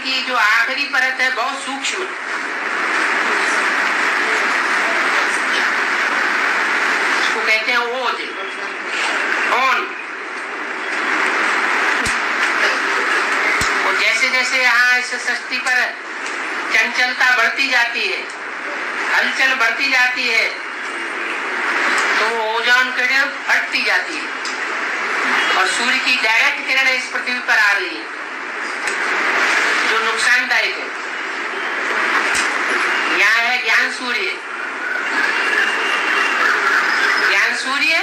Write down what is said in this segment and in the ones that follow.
की जो आखिरी परत है बहुत सूक्ष्म, उसको कहते हैं ओज, ओन। और जैसे जैसे यहाँ इस सृष्टि पर चंचलता बढ़ती जाती है, हलचल बढ़ती जाती है, तो ओजोन किरण फटती जाती है और सूर्य की डायरेक्ट किरण इस पृथ्वी पर आ रही है जो नुकसानदायक है। यहाँ है ज्ञान सूर्य। ज्ञान सूर्य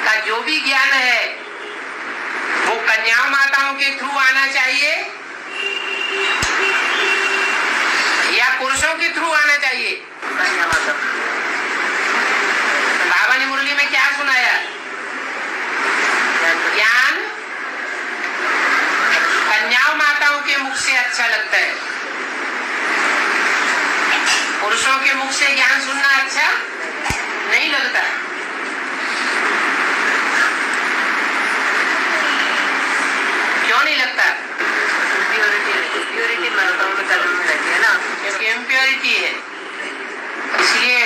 का जो भी ज्ञान है वो कन्या माताओं के थ्रू आना चाहिए या पुरुषों के थ्रू आना चाहिए। बाबा ने मुरली में क्या सुनाया? ज्ञान कन्या माताओं के मुख से अच्छा लगता है, पुरुषों के मुख से ज्ञान सुनना अच्छा नहीं लगता। क्यों नहीं लगता? प्योरिटी माताओं में कदम में रहती है ना, क्योंकि इम्प्योरिटी है। इसलिए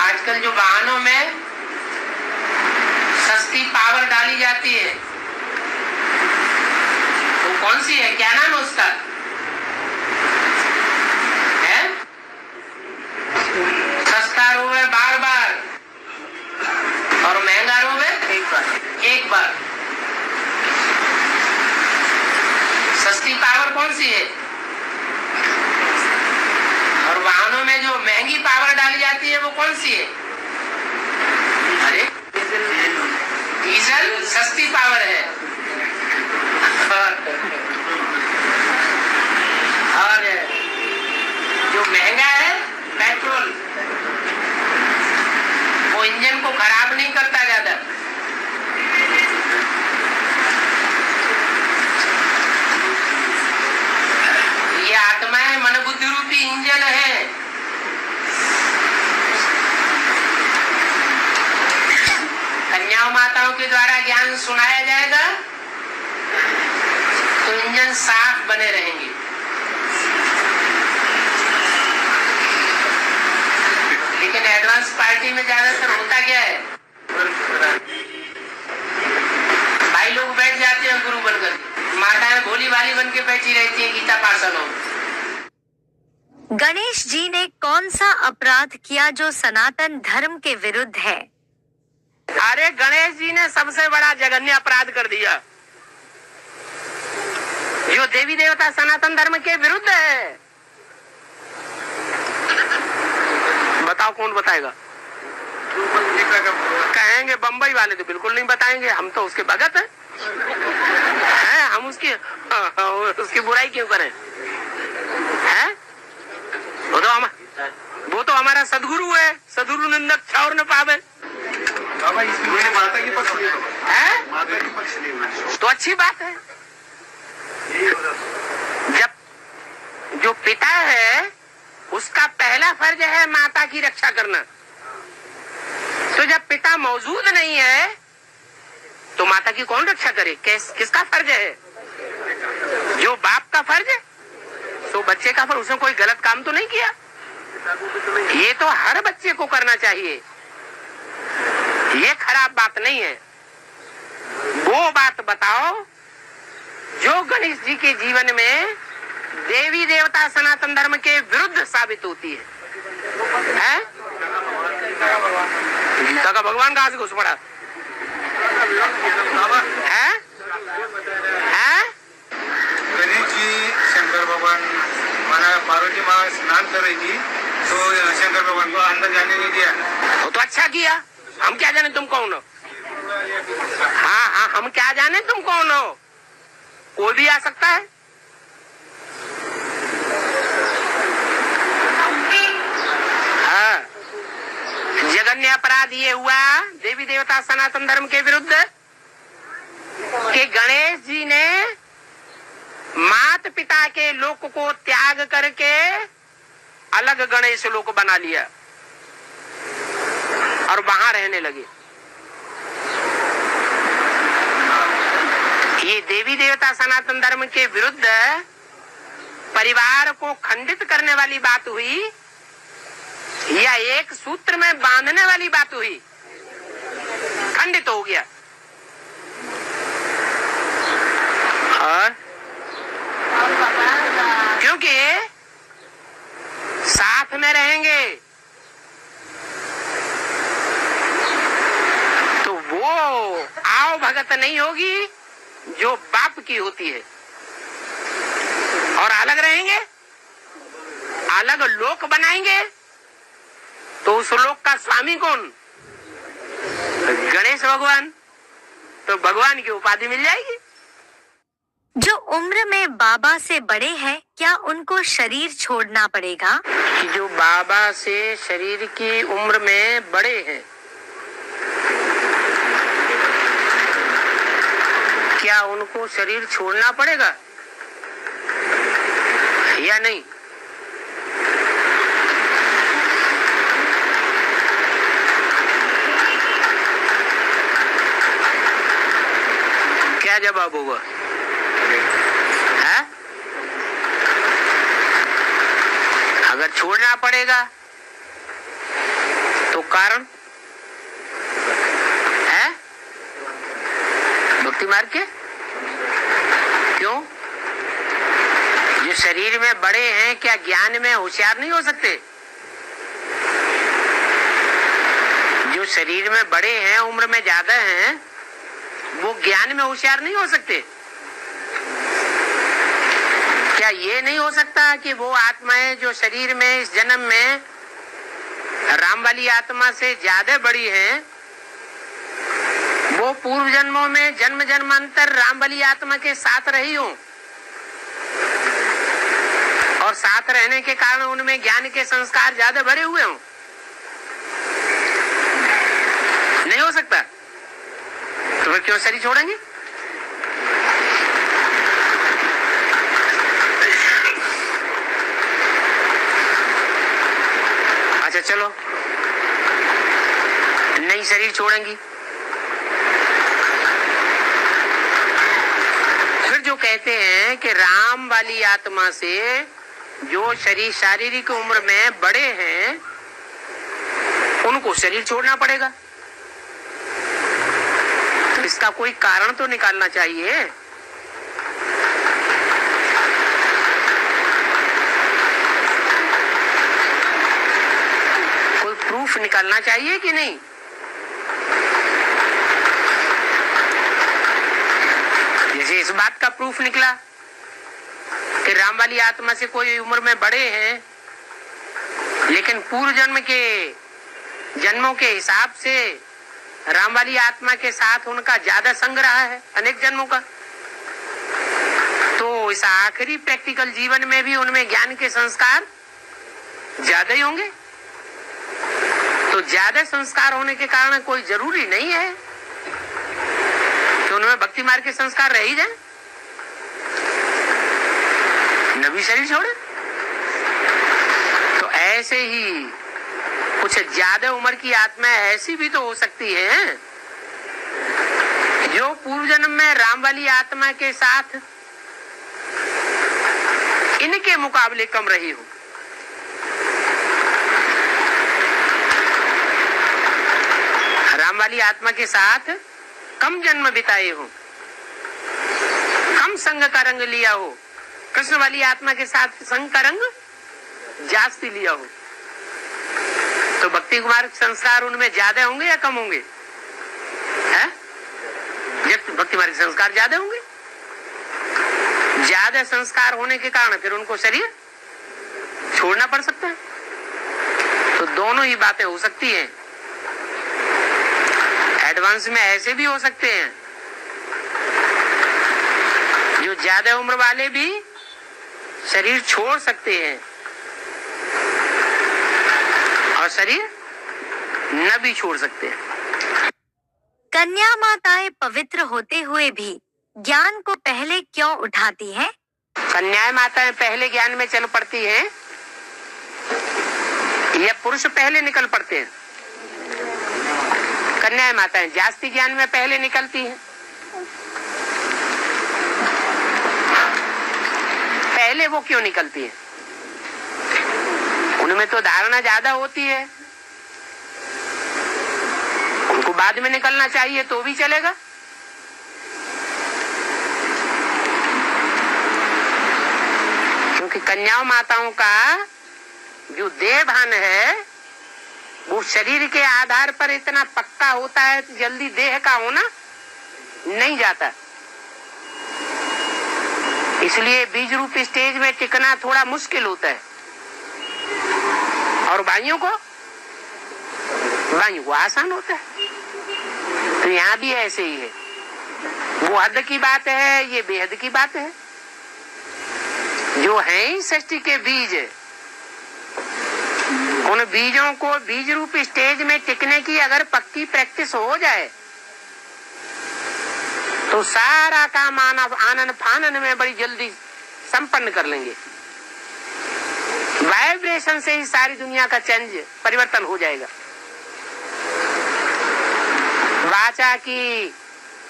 आजकल जो वाहनों में सस्ती पावर डाली जाती है वो कौन सी है? क्या नाम है उसका? है सस्ता रोवे बार बार और महंगा रोवे एक बार। सस्ती पावर कौन सी है? और वाहनों में जो महंगी पावर डाली जाती है वो कौन सी है? अरे डीजल सस्ती पावर है और जो महंगा है पेट्रोल, वो इंजन को खराब नहीं करता ज्यादा। ये आत्माएं मन बुद्धि रूपी इंजन है। कन्याओं माताओं के द्वारा ज्ञान सुनाया जाएगा तो इंजन साफ बने रहेंगे। लेकिन एडवांस पार्टी में ज्यादातर होता क्या है? भाई लोग बैठ जाते हैं गुरु बनकर, माताएं भोली भाली बन के बैठी रहती है गीता पासनों। गणेश जी ने कौन सा अपराध किया जो सनातन धर्म के विरुद्ध है? अरे गणेश जी ने सबसे बड़ा जघन्य अपराध कर दिया जो देवी देवता सनातन धर्म के विरुद्ध है। बताओ कौन बताएगा? कहेंगे बम्बई वाले तो बिल्कुल नहीं बताएंगे, हम तो उसके भगत हैं, हम उसकी बुराई क्यों करें? हैं? वो तो हमारा सदगुरु है, सदगुरु निंदक छावर न पावे। बाबा इसमें माता की पक्ष नहीं है, माता की पक्ष नहीं है तो अच्छी बात है। जब जो पिता है उसका पहला फर्ज है माता की रक्षा करना, तो जब पिता मौजूद नहीं है तो माता की कौन रक्षा करे? किसका फर्ज है? जो बाप का फर्ज है, तो बच्चे का फर्ज। उसने कोई गलत काम तो नहीं किया, ये तो हर बच्चे को करना चाहिए, ये खराब बात नहीं है। वो बात बताओ जो गणेश जी के जीवन में देवी देवता सनातन धर्म के विरुद्ध साबित होती है? गीता का भगवान कहाँ से घुस पड़ा है? गणेश जी शंकर भगवान माना पार्वती माँ स्नान कर रही थी तो शंकर भगवान को अंदर जाने नहीं दिया। वो तो अच्छा किया, हम क्या जाने तुम कौन हो? हाँ, हम क्या जाने तुम कौन हो? कोई भी आ सकता है। हाँ, जघन्य अपराध ये हुआ देवी देवता सनातन धर्म के विरुद्ध कि गणेश जी ने माता पिता के लोक को त्याग करके अलग गणेश लोक बना लिया और वहां रहने लगे। ये देवी देवी देवता सनातन धर्म के विरुद्ध परिवार को खंडित करने वाली बात हुई या एक सूत्र में बांधने वाली बात हुई? खंडित हो गया। और क्योंकि साथ में रहेंगे तो वो आओ भगत नहीं होगी जो बाप की होती है। और अलग रहेंगे, अलग लोक बनाएंगे तो उस लोक का स्वामी कौन? गणेश भगवान। तो भगवान की उपाधि मिल जाएगी। जो उम्र में बाबा से बड़े हैं, क्या उनको शरीर छोड़ना पड़ेगा? जो बाबा से शरीर की उम्र में बड़े हैं, क्या उनको शरीर छोड़ना पड़ेगा या नहीं? क्या जवाब होगा? है? अगर छोड़ना पड़ेगा तो कारण है भक्ति मार्ग के। क्यों? जो शरीर में बड़े हैं क्या ज्ञान में होशियार नहीं हो सकते? जो शरीर में बड़े हैं, उम्र में ज्यादा हैं, वो ज्ञान में होशियार नहीं हो सकते? क्या ये नहीं हो सकता कि वो आत्माएं जो शरीर में इस जन्म में राम वाली आत्मा से ज्यादा बड़ी हैं, वो पूर्व जन्मों में जन्म जन्मांतर राम वाली आत्मा के साथ रही हो और साथ रहने के कारण उनमें ज्ञान के संस्कार ज्यादा भरे हुए हों? नहीं हो सकता। तो फिर क्यों शरीर छोड़ेंगे? अच्छा चलो, नहीं शरीर छोड़ेंगी। फिर जो कहते हैं कि राम वाली आत्मा से जो शरीर शारीरिक उम्र में बड़े हैं उनको शरीर छोड़ना पड़ेगा, तो इसका कोई कारण तो निकालना चाहिए। कोई प्रूफ निकालना चाहिए कि नहीं? जैसे इस बात का प्रूफ निकला कि राम वाली आत्मा से कोई उम्र में बड़े हैं, लेकिन पूर्व जन्म के जन्मों के हिसाब से राम वाली आत्मा के साथ उनका ज्यादा संग रहा है अनेक जन्मों का, तो इस आखिरी प्रैक्टिकल जीवन में भी उनमें ज्ञान के संस्कार ज्यादा ही होंगे। तो ज्यादा संस्कार होने के कारण कोई जरूरी नहीं है कि उनमें भक्ति मार्ग के संस्कार रह ही जाए, नबी शरीर छोड़े। तो ऐसे ही कुछ ज्यादा उम्र की आत्माएं ऐसी भी तो हो सकती हैं जो पूर्व जन्म में राम वाली आत्मा के साथ इनके मुकाबले कम रही हो। राम वाली आत्मा के साथ कम जन्म बिताए हो, कम संग का रंग लिया हो, कृष्ण वाली आत्मा के साथ संग का रंग जास्ती लिया हो, तो भक्ति कुमार संस्कार उनमें ज्यादा होंगे या कम होंगे? हैं? जब भक्ति कुमार संस्कार ज्यादा होंगे, ज्यादा संस्कार होने के कारण फिर उनको शरीर छोड़ना पड़ सकता है। तो दोनों ही बातें हो सकती हैं। एडवांस में ऐसे भी हो सकते हैं जो ज्यादा उम्र वाले भी शरीर छोड़ सकते हैं और शरीर न भी छोड़ सकते हैं। कन्या माताएं पवित्र होते हुए भी ज्ञान को पहले क्यों उठाती हैं? कन्याएं माताएं पहले ज्ञान में चल पड़ती हैं या पुरुष पहले निकल पड़ते हैं? कन्याएं माताएं जास्ती ज्ञान में पहले निकलती हैं। पहले वो क्यों निकलती है? उनमें तो धारणा ज्यादा होती है, उनको बाद में निकलना चाहिए तो भी चलेगा। क्योंकि कन्याओं माताओं का जो देह भान है वो शरीर के आधार पर इतना पक्का होता है, जल्दी देह का होना नहीं जाता। इसलिए बीज रूप स्टेज में टिकना थोड़ा मुश्किल होता है। और भाइयों को आसान होता है। तो यहाँ भी ऐसे ही है, वो हद की बात है, ये बेहद की बात है। जो है ही सृष्टि के बीज, उन बीजों को बीज रूप स्टेज में टिकने की अगर पक्की प्रैक्टिस हो जाए तो सारा काम आनन फानन में बड़ी जल्दी संपन्न कर लेंगे। वाइब्रेशन से ही सारी दुनिया का चेंज परिवर्तन हो जाएगा। वाचा की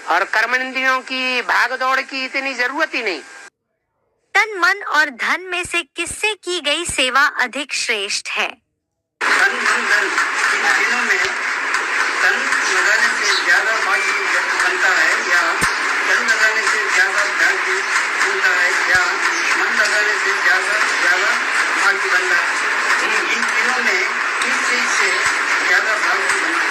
और कर्मेंद्रियों की भाग दौड़ की इतनी जरूरत ही नहीं। तन मन और धन में से किससे की गई सेवा अधिक श्रेष्ठ है? तन मन धन इन तीनों में तन लगाने से ज्यादा भाग्य बनता है या तन लगाने से ज्यादा भाग्य बनता है या मन लगाने से ज्यादा भाग्य बनता है? इन तीनों में किस चीज से ज्यादा भाग्य बनता है?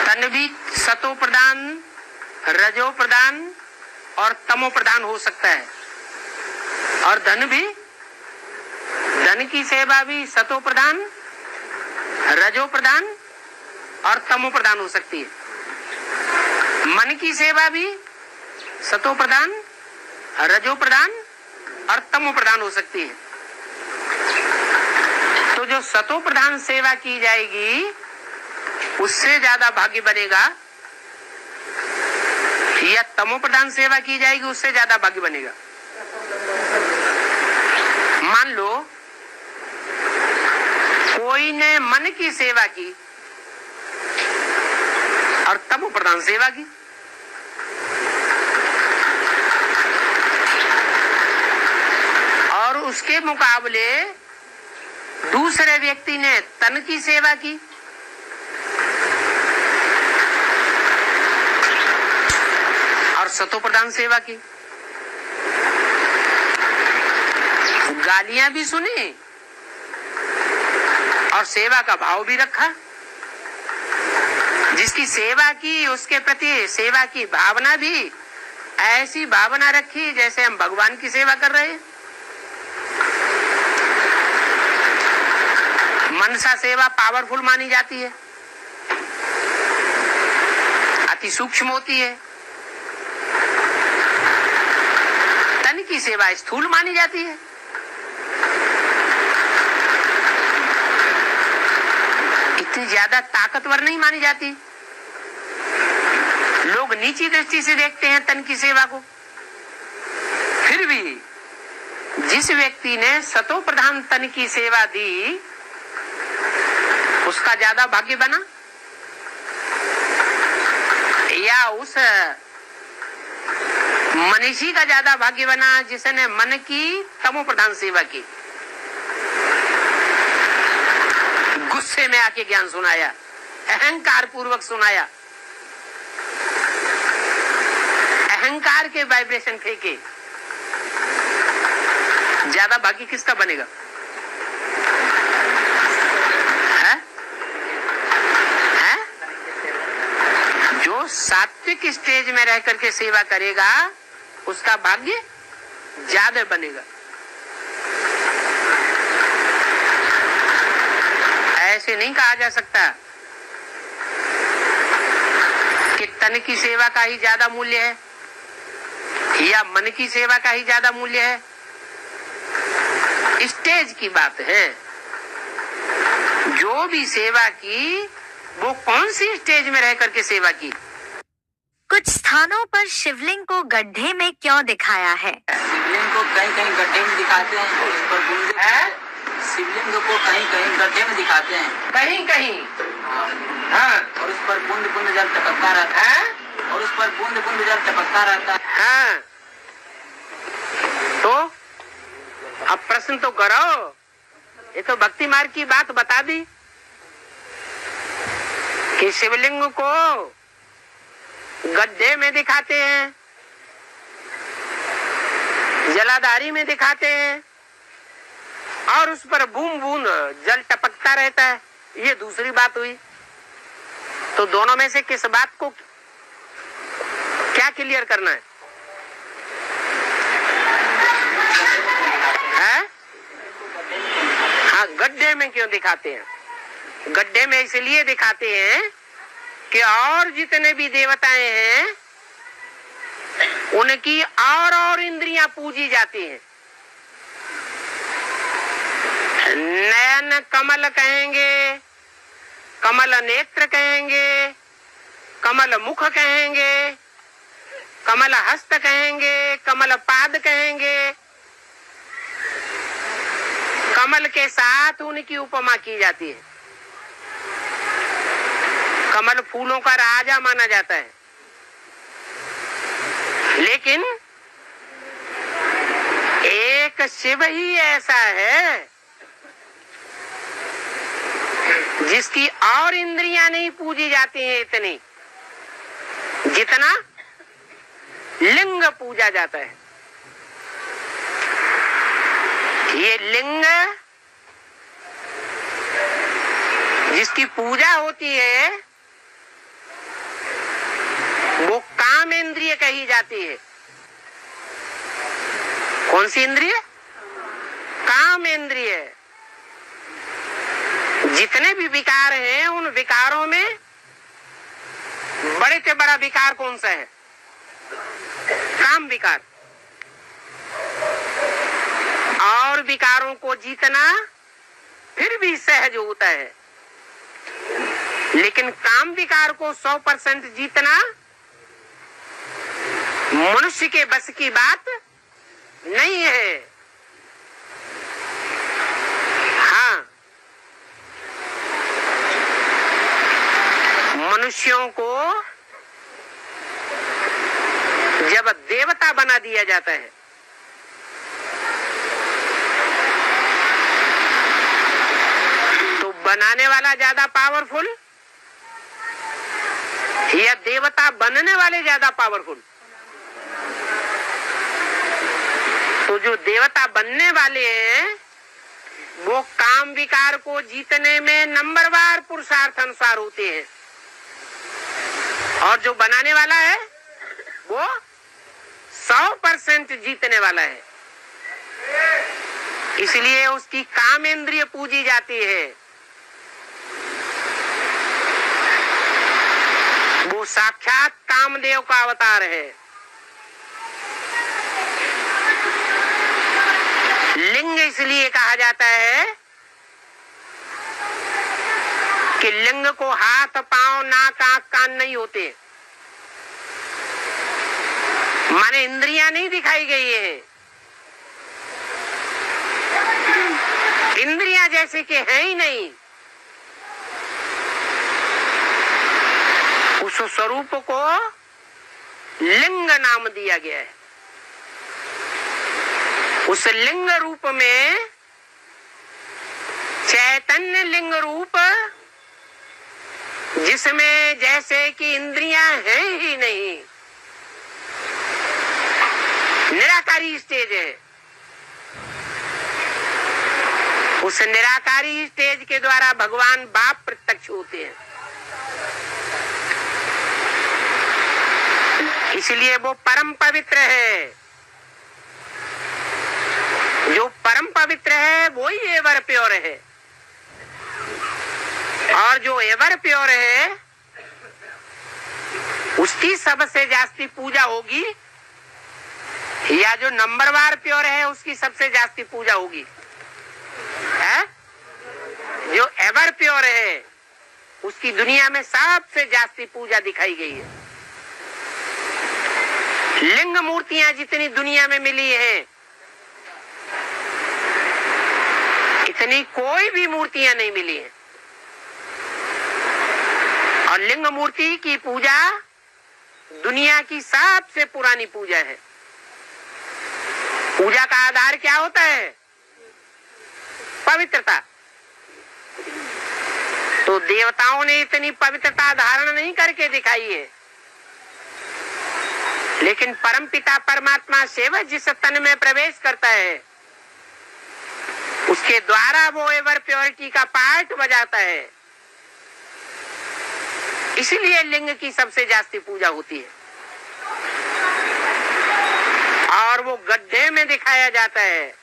तन भी सतो प्रदान, रजो प्रदान और तमो प्रदान हो सकता है। और धन भी, धन की सेवा भी सतो प्रदान, रजो प्रदान और तमो प्रदान हो सकती है। मन की सेवा भी सतो प्रदान, रजो प्रदान और तमो प्रदान हो सकती है। तो जो सतो प्रदान सेवा की जाएगी उससे ज्यादा भाग्य बनेगा, या तमो प्रधान सेवा की जाएगी उससे ज्यादा भाग्य बनेगा। मान लो कोई ने मन की सेवा की और तमो प्रधान सेवा की, और उसके मुकाबले दूसरे व्यक्ति ने तन की सेवा की और सतो प्रधान सेवा की, गालियां भी सुनी और सेवा का भाव भी रखा। जिसकी सेवा की उसके प्रति सेवा की भावना भी ऐसी भावना रखी जैसे हम भगवान की सेवा कर रहे हैं। मनसा सेवा पावरफुल मानी जाती है, अति सूक्ष्म होती है। तन की सेवा स्थूल मानी जाती है। इतनी ज्यादा ताकतवर नहीं मानी जाती। लोग नीची दृष्टि से देखते हैं तन की सेवा को। फिर भी जिस व्यक्ति ने सतो प्रधान तन की सेवा दी उसका ज्यादा भाग्य बना, या उस मनीषी का ज्यादा भाग्य बना जिसने मन की तमो प्रधान सेवा की। गुस्से में आके ज्ञान सुनाया, अहंकार पूर्वक सुनाया, अहंकार के वाइब्रेशन फेंके, ज्यादा भाग्य किसका बनेगा? है? है? जो सात्विक स्टेज में रह करके सेवा करेगा उसका भाग्य ज्यादा बनेगा। ऐसे नहीं कहा जा सकता कि तन की सेवा का ही ज्यादा मूल्य है या मन की सेवा का ही ज्यादा मूल्य है। स्टेज की बात है। जो भी सेवा की वो कौन सी स्टेज में रह करके सेवा की। कुछ स्थानों पर शिवलिंग को गड्ढे में क्यों दिखाया है? शिवलिंग को कहीं कहीं गड्ढे में दिखाते हैं और उस पर बूंद है। शिवलिंग को कहीं कहीं गड्ढे में दिखाते हैं, कहीं कहीं। हाँ। हाँ। और उस पर बूंद बूंद जल टपकता रहता है और उस पर पर बूंद बूंद जल टपकता रहता है। हाँ, तो अब प्रश्न तो करो, ये तो भक्ति मार्ग की बात बता दी कि शिवलिंग को गड्ढे में दिखाते हैं, जलाधारी में दिखाते हैं और उस पर बूंद बूंद जल टपकता रहता है, ये दूसरी बात हुई। तो दोनों में से किस बात को क्या क्लियर करना है? हाँ, गड्ढे में क्यों दिखाते हैं? गड्ढे में इसलिए दिखाते हैं कि और जितने भी देवताएं हैं उनकी और इंद्रियां पूजी जाती हैं। नयन कमल कहेंगे, कमल नेत्र कहेंगे, कमल मुख कहेंगे, कमल हस्त कहेंगे, कमल पाद कहेंगे, कमल के साथ उनकी उपमा की जाती है। कमल फूलों का राजा माना जाता है, लेकिन एक शिव ही ऐसा है जिसकी और इंद्रियां नहीं पूजी जाती हैं इतनी जितना लिंग पूजा जाता है। ये लिंग जिसकी पूजा होती है वो काम इंद्रिय कही जाती है। कौन सी इंद्रिय? काम इंद्रिय। जितने भी विकार हैं उन विकारों में बड़े से बड़ा विकार कौन सा है? काम विकार। और विकारों को जीतना फिर भी सहज होता है, लेकिन काम विकार को 100% जीतना मनुष्य के बस की बात नहीं है। हाँ, मनुष्यों को जब देवता बना दिया जाता है तो बनाने वाला ज्यादा पावरफुल या देवता बनने वाले ज्यादा पावरफुल? तो जो देवता बनने वाले हैं वो काम विकार को जीतने में नंबरवार पुरुषार्थ अनुसार होते हैं, और जो बनाने वाला है वो 100% जीतने वाला है। इसलिए उसकी काम इंद्रिय पूजी जाती है। वो साक्षात कामदेव का अवतार है। लिंग इसलिए कहा जाता है कि लिंग को हाथ, पांव, नाक, आंख, कान नहीं होते, माने इंद्रियां नहीं दिखाई गई है। इंद्रियां जैसे कि है ही नहीं। उस स्वरूप को लिंग नाम दिया गया है। उस लिंग रूप में चैतन्य लिंग रूप जिसमें जैसे कि इंद्रियां हैं ही नहीं, निराकारी स्टेज है। उस निराकारी स्टेज के द्वारा भगवान बाप प्रत्यक्ष होते हैं। इसलिए वो परम पवित्र है। जो परम पवित्र है वो ही एवर प्योर है, और जो एवर प्योर है उसकी सबसे जास्ती पूजा होगी, या जो नंबरवार प्योर है उसकी सबसे जास्ती पूजा होगी है? जो एवर प्योर है उसकी दुनिया में सबसे जास्ती पूजा दिखाई गई है। लिंग मूर्तियां जितनी दुनिया में मिली हैं इतनी कोई भी मूर्तियां नहीं मिली हैं। और लिंग मूर्ति की पूजा दुनिया की सबसे पुरानी पूजा है। पूजा का आधार क्या होता है? पवित्रता। तो देवताओं ने इतनी पवित्रता धारण नहीं करके दिखाई है, लेकिन परमपिता परमात्मा सेवक जिस तन में प्रवेश करता है उसके द्वारा वो एवर प्योरिटी का पार्ट बजाता है। इसलिए लिंग की सबसे जास्ती पूजा होती है और वो गड्ढे में दिखाया जाता है।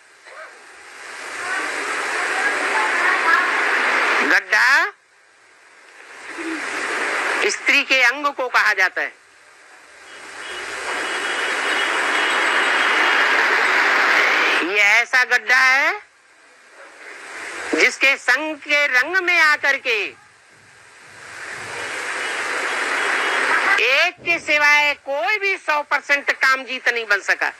गड्ढा स्त्री के अंग को कहा जाता है। ये ऐसा गड्ढा है जिसके संग के रंग में आकर के एक के सिवाय कोई भी 100% काम जीत नहीं बन सका।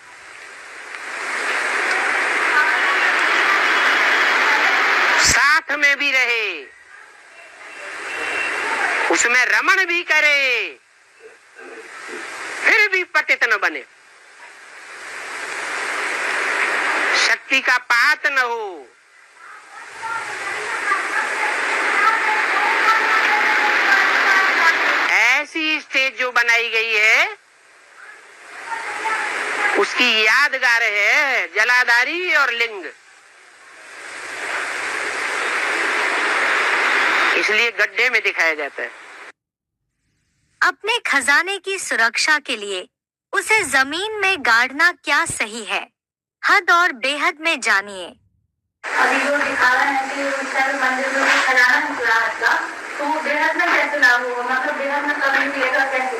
साथ में भी रहे, उसमें रमण भी करे, फिर भी पतित न बने, शक्ति का पात न हो। ऐसी स्टेज जो बनाई गई है उसकी यादगार है जलाधारी और लिंग। इसलिए गड्ढे में दिखाया जाता है। अपने खजाने की सुरक्षा के लिए उसे जमीन में गाड़ना क्या सही है? हद और बेहद में जानिए। अभी जो दिखा रहे हैं कि उस टाइम मंदिर में जो खजाना निकला था, तो वो बेहद में कैसे लागू होगा? मतलब बेहद में कभी मिलेगा कैसे?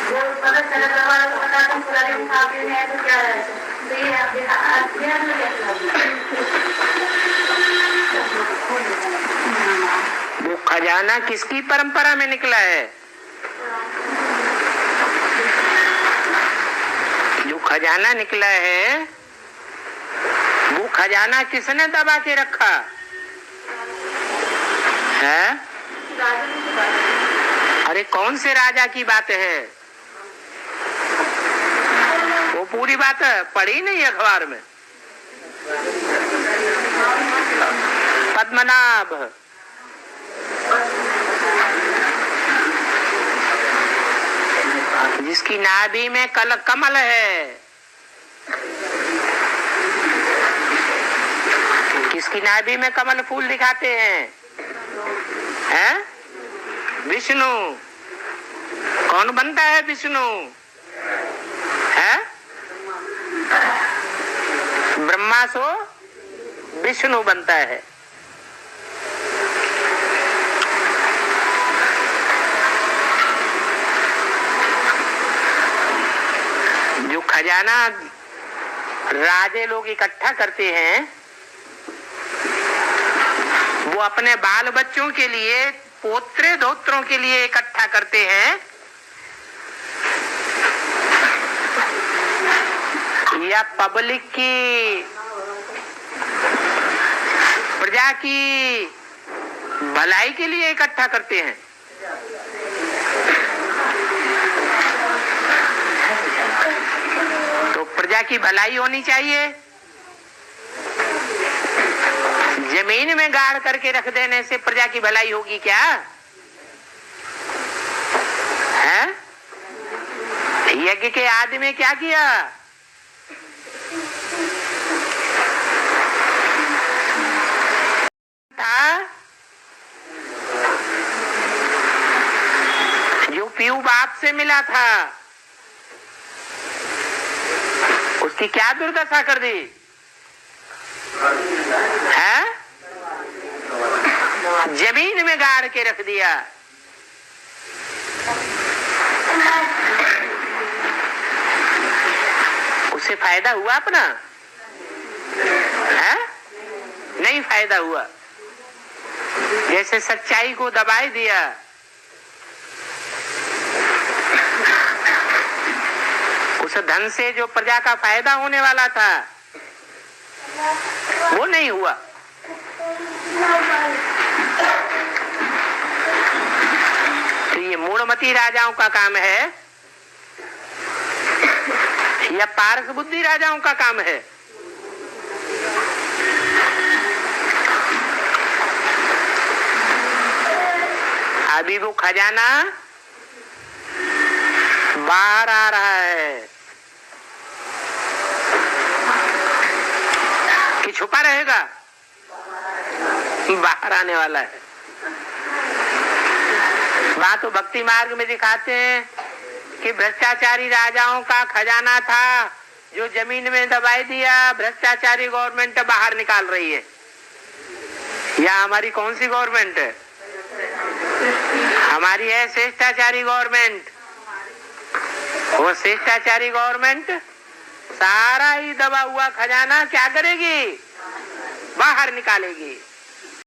वो पता चला घर वालों को पता तुम पूरा दिन खाते हैं तो क्या है, तो ये आप बेहद में कैसे लागू? वो खजाना किसकी परंपरा में निकला है? जो खजाना निकला है वो खजाना किसने दबा के रखा है? अरे कौन से राजा की बात है? वो पूरी बात पढ़ी नहीं अखबार में। पद्मनाभ जिसकी नाभि में कमल है। किसकी नाभि में कमल फूल दिखाते हैं? हैं? विष्णु। कौन बनता है विष्णु? है ब्रह्मा सो विष्णु बनता है। जो खजाना राजे लोग इकट्ठा करते हैं वो अपने बाल बच्चों के लिए, पोत्रे धोत्रों के लिए इकट्ठा करते हैं या पब्लिक की, प्रजा की भलाई के लिए इकट्ठा करते हैं? तो प्रजा की भलाई होनी चाहिए। जमीन में गाड़ करके रख देने से प्रजा की भलाई होगी क्या? है? यज्ञ के आदि में क्या किया? था जो पीयू बाप से मिला था उसकी क्या दुर्दशा कर दी है? जमीन में गाड़ के रख दिया। उससे फायदा हुआ अपना? है? नहीं फायदा हुआ। जैसे सच्चाई को दबाई दिया, उस धन से जो प्रजा का फायदा होने वाला था वो नहीं हुआ। तो ये मूढ़ गुणमती राजाओं का काम है या पारस बुद्धि राजाओं का काम है? अभी वो खजाना बाहर आ रहा है कि छुपा रहेगा? बाहर आने वाला है। बात तो भक्ति मार्ग में दिखाते हैं कि भ्रष्टाचारी राजाओं का खजाना था जो जमीन में दबाई दिया, भ्रष्टाचारी गवर्नमेंट बाहर निकाल रही है। या हमारी कौन सी गवर्नमेंट है? हमारी है शिष्टाचारी गवर्नमेंट। वो शिष्टाचारी गवर्नमेंट सारा ही दबा हुआ खजाना क्या करेगी? बाहर निकालेगी।